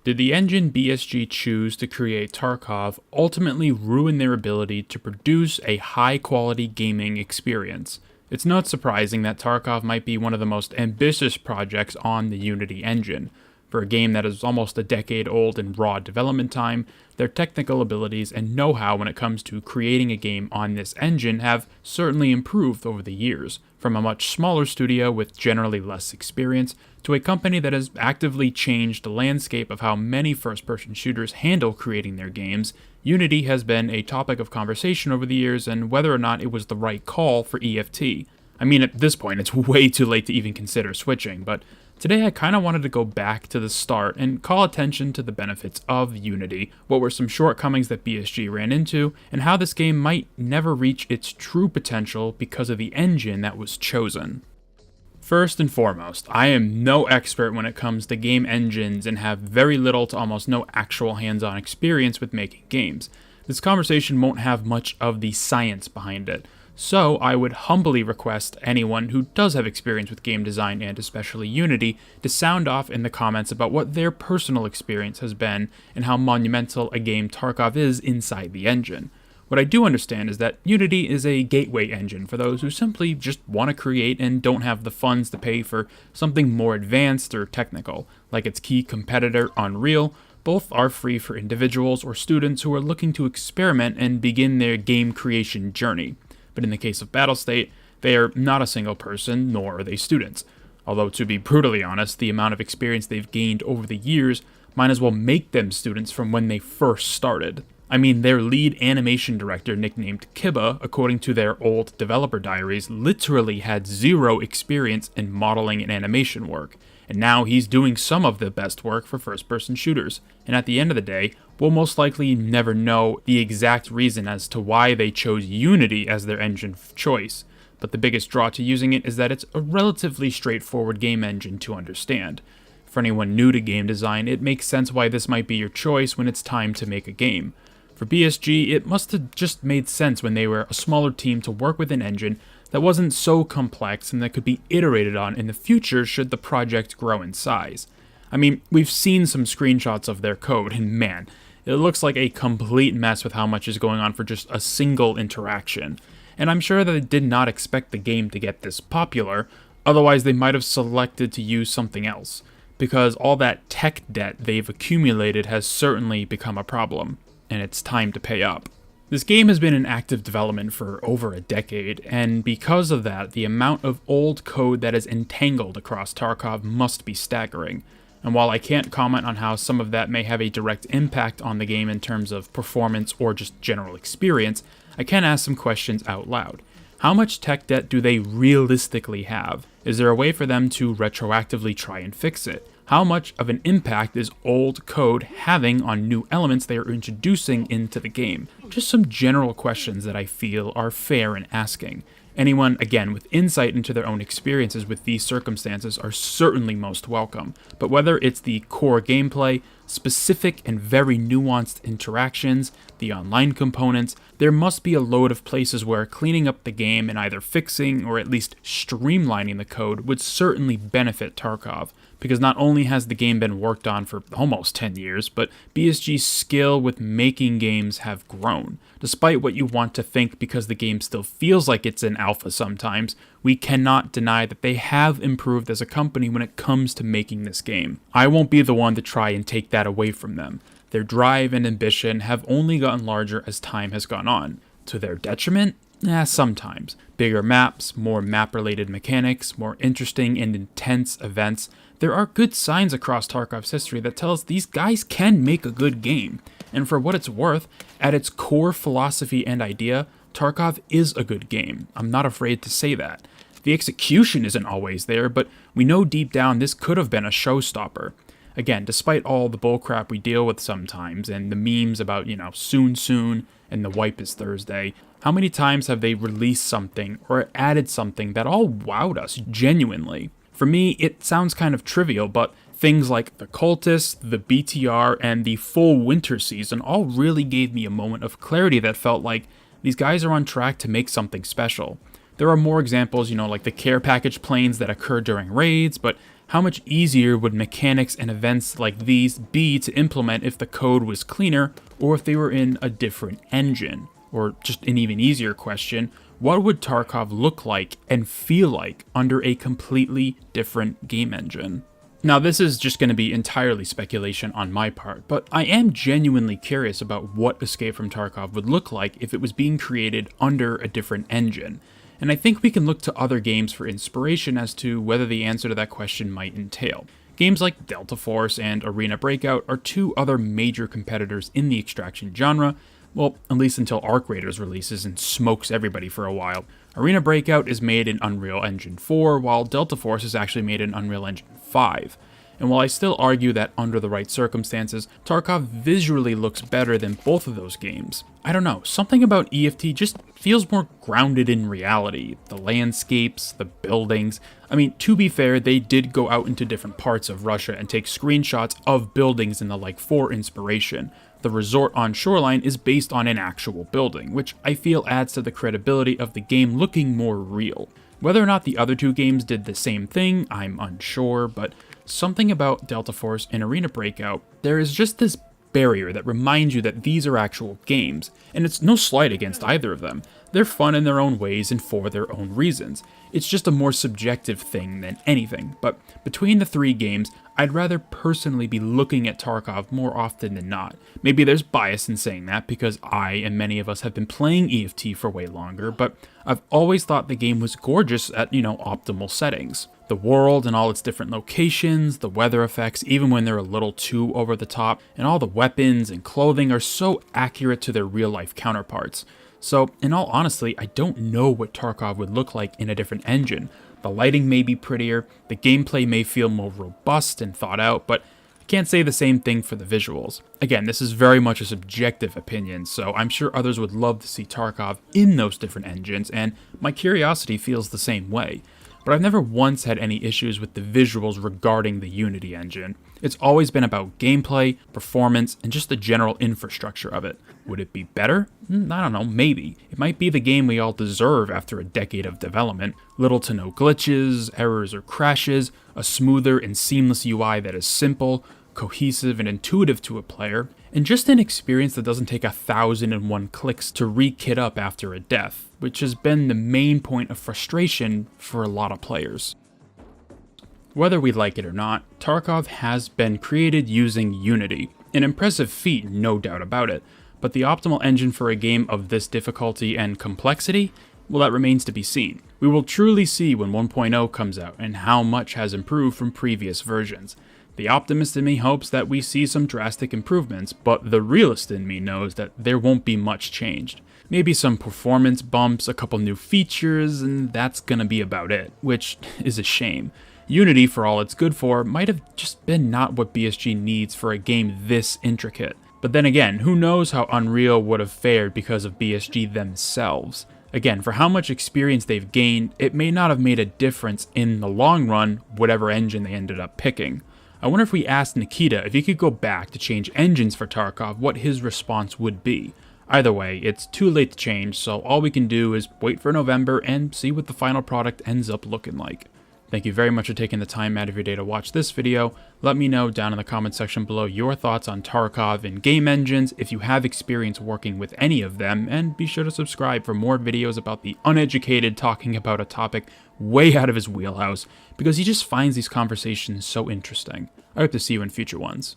Did the engine BSG choose to create Tarkov ultimately ruin their ability to produce a high-quality gaming experience? It's not surprising that Tarkov might be one of the most ambitious projects on the Unity engine. For a game that is almost a decade old in raw development time, their technical abilities and know-how when it comes to creating a game on this engine have certainly improved over the years, from a much smaller studio with generally less experience to a company that has actively changed the landscape of how many first-person shooters handle creating their games. Unity has been a topic of conversation over the years and whether or not it was the right call for EFT. I mean, at this point, it's way too late to even consider switching, but today I kind of wanted to go back to the start and call attention to the benefits of Unity, what were some shortcomings that BSG ran into, and how this game might never reach its true potential because of the engine that was chosen. First and foremost, I am no expert when it comes to game engines and have very little to almost no actual hands-on experience with making games. This conversation won't have much of the science behind it. So I would humbly request anyone who does have experience with game design and especially Unity to sound off in the comments about what their personal experience has been and how monumental a game Tarkov is inside the engine. What I do understand is that Unity is a gateway engine for those who simply just want to create and don't have the funds to pay for something more advanced or technical, like its key competitor Unreal. Both are free for individuals or students who are looking to experiment and begin their game creation journey. But in the case of Battlestate, they are not a single person, nor are they students. Although, to be brutally honest, the amount of experience they've gained over the years might as well make them students from when they first started. I mean, their lead animation director, nicknamed Kiba, according to their old developer diaries, literally had zero experience in modeling and animation work. And now he's doing some of the best work for first-person shooters. And at the end of the day, we'll most likely never know the exact reason as to why they chose Unity as their engine of choice. But the biggest draw to using it is that it's a relatively straightforward game engine to understand. For anyone new to game design, it makes sense why this might be your choice when it's time to make a game. For BSG, it must have just made sense when they were a smaller team to work with an engine that wasn't so complex and that could be iterated on in the future should the project grow in size. I mean, we've seen some screenshots of their code, and man, it looks like a complete mess with how much is going on for just a single interaction. And I'm sure that they did not expect the game to get this popular, otherwise they might have selected to use something else, because all that tech debt they've accumulated has certainly become a problem, and it's time to pay up. This game has been in active development for over a decade, and because of that, the amount of old code that is entangled across Tarkov must be staggering. And while I can't comment on how some of that may have a direct impact on the game in terms of performance or just general experience, I can ask some questions out loud. How much tech debt do they realistically have? Is there a way for them to retroactively try and fix it? How much of an impact is old code having on new elements they are introducing into the game? Just some general questions that I feel are fair in asking. Anyone, again, with insight into their own experiences with these circumstances are certainly most welcome, but whether it's the core gameplay, specific and very nuanced interactions, the online components, there must be a load of places where cleaning up the game and either fixing or at least streamlining the code would certainly benefit Tarkov, because not only has the game been worked on for almost 10 years, but BSG's skill with making games have grown. Despite what you want to think because the game still feels like it's in alpha sometimes, we cannot deny that they have improved as a company when it comes to making this game. I won't be the one to try and take that away from them. Their drive and ambition have only gotten larger as time has gone on. To their detriment? Sometimes. Bigger maps, more map-related mechanics, more interesting and intense events. There are good signs across Tarkov's history that tell us these guys can make a good game. And for what it's worth, at its core philosophy and idea, Tarkov is a good game. I'm not afraid to say that. The execution isn't always there, but we know deep down this could have been a showstopper. Again, despite all the bullcrap we deal with sometimes, and the memes about, soon, and the wipe is Thursday, how many times have they released something or added something that all wowed us genuinely? For me, it sounds kind of trivial, but things like the Cultists, the BTR, and the full winter season all really gave me a moment of clarity that felt like these guys are on track to make something special. There are more examples, like the care package planes that occur during raids, but How much easier would mechanics and events like these be to implement if the code was cleaner or if they were in a different engine? Or just an even easier question, what would Tarkov look like and feel like under a completely different game engine? Now, this is just going to be entirely speculation on my part, but I am genuinely curious about what Escape from Tarkov would look like if it was being created under a different engine. And I think we can look to other games for inspiration as to whether the answer to that question might entail. Games like Delta Force and Arena Breakout are two other major competitors in the extraction genre, well, at least until Arc Raiders releases and smokes everybody for a while. Arena Breakout is made in Unreal Engine 4, while Delta Force is actually made in Unreal Engine 5. And while I still argue that under the right circumstances, Tarkov visually looks better than both of those games, I don't know, something about EFT just feels more grounded in reality. The landscapes, the buildings. I mean, to be fair, they did go out into different parts of Russia and take screenshots of buildings and the like for inspiration. The resort on Shoreline is based on an actual building, which I feel adds to the credibility of the game looking more real. Whether or not the other two games did the same thing, I'm unsure, but something about Delta Force and Arena Breakout, there is just this barrier that reminds you that these are actual games, and it's no slight against either of them. They're fun in their own ways and for their own reasons. It's just a more subjective thing than anything, but between the three games, I'd rather personally be looking at Tarkov more often than not. Maybe there's bias in saying that because I and many of us have been playing EFT for way longer, but I've always thought the game was gorgeous at, optimal settings. The world and all its different locations, the weather effects, even when they're a little too over the top, and all the weapons and clothing are so accurate to their real-life counterparts. So, in all honesty, I don't know what Tarkov would look like in a different engine. The lighting may be prettier, the gameplay may feel more robust and thought out, but I can't say the same thing for the visuals. Again, this is very much a subjective opinion, so I'm sure others would love to see Tarkov in those different engines, and my curiosity feels the same way. But I've never once had any issues with the visuals regarding the Unity engine. It's always been about gameplay, performance, and just the general infrastructure of it. Would it be better? I don't know, maybe. It might be the game we all deserve after a decade of development. Little to no glitches, errors or crashes, a smoother and seamless UI that is simple, cohesive and intuitive to a player, and just an experience that doesn't take 1,001 clicks to re-kit up after a death, which has been the main point of frustration for a lot of players. Whether we like it or not, Tarkov has been created using Unity, an impressive feat, no doubt about it, but the optimal engine for a game of this difficulty and complexity? Well, that remains to be seen. We will truly see when 1.0 comes out and how much has improved from previous versions. The optimist in me hopes that we see some drastic improvements, but the realist in me knows that there won't be much changed. Maybe some performance bumps, a couple new features, and that's gonna be about it, which is a shame. Unity, for all it's good for, might have just been not what BSG needs for a game this intricate. But then again, who knows how Unreal would have fared because of BSG themselves. Again, for how much experience they've gained, it may not have made a difference in the long run, whatever engine they ended up picking. I wonder if we asked Nikita if he could go back to change engines for Tarkov, what his response would be. Either way, it's too late to change, so all we can do is wait for November and see what the final product ends up looking like. Thank you very much for taking the time out of your day to watch this video. Let me know down in the comment section below your thoughts on Tarkov and game engines, if you have experience working with any of them, and be sure to subscribe for more videos about the uneducated talking about a topic way out of his wheelhouse, because he just finds these conversations so interesting. I hope to see you in future ones.